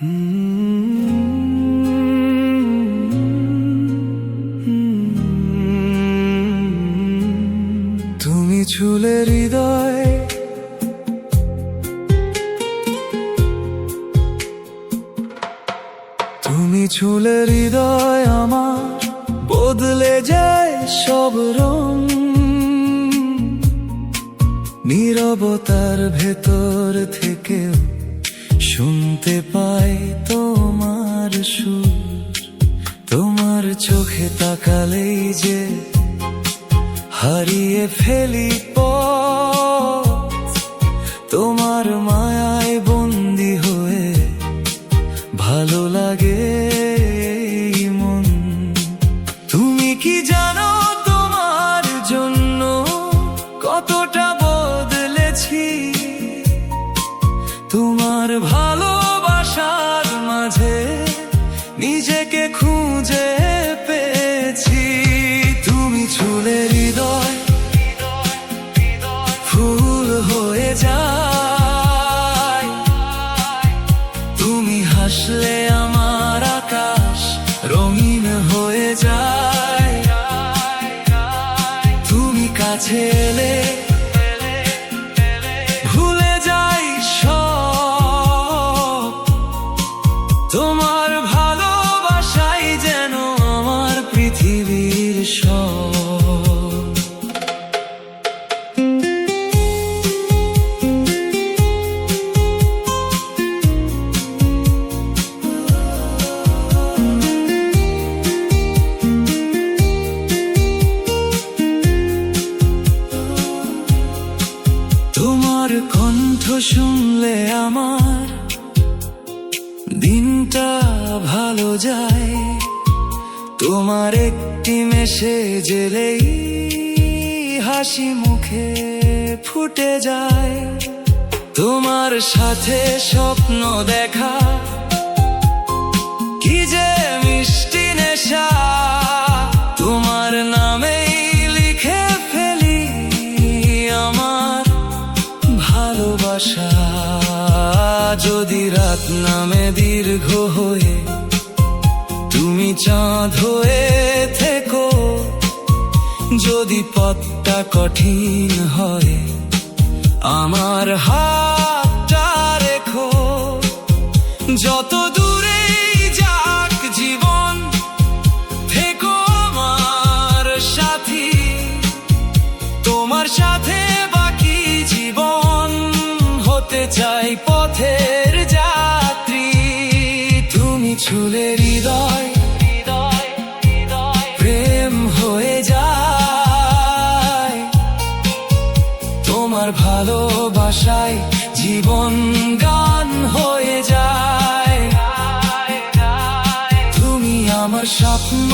তুমি ছুলে হৃদয়, তুমি ছুলে হৃদয় আমার, বদলে যায় সব রং। নীরবতার ভেতর থেকে শুনতে পাই তোমার সুর। তোমার চোখে তাকালেই যে হারিয়ে ফেলি পথ। তোমার মায়ায় বন্দি হয়ে ভালো লাগে মন। তুমি কি জানো তোমার জন্য কতটা বদলেছি? তোমার ভালোবাসার মাঝে নিজেকে খুঁজে পেয়েছি। তুমি ছুলে হৃদয়, ফুল হয়ে যায়। তুমি হাসলে আমার আকাশ রঙিন হয়ে যায়। তুমি কাছে এলে ভুলে যাই সব। তোমার ভালোবাসাই যেন আমার পৃথিবীর সব। তোমার কণ্ঠ শুনলে আমার দিনটা ভালো যায়। তোমার একটি মেসেজ এলেই হাসি মুখে ফুটে যায়। তোমার সাথে স্বপ্ন দেখা কি যে মিষ্টি নেশা। তোমার নামেই লিখে ফেলি আমার ভালোবাসা। যদি রাত নামে দীর্ঘ হয়ে তুমি চাঁদ হয়ে থেকো। যদি পথটা কঠিন হয় আমার হাতটা রেখো। যত দূরেই যাক জীবন থেকো আমার সাথী। তোমার সাথে বাকি জীবন হতে চাই পথের যাত্রী। তুমি ছুলে হৃদয়, প্রেম হয়ে যায়। তোমার ভালোবাসায় জীবন গান হয়ে যায়। তুমি আমার স্বপ্ন।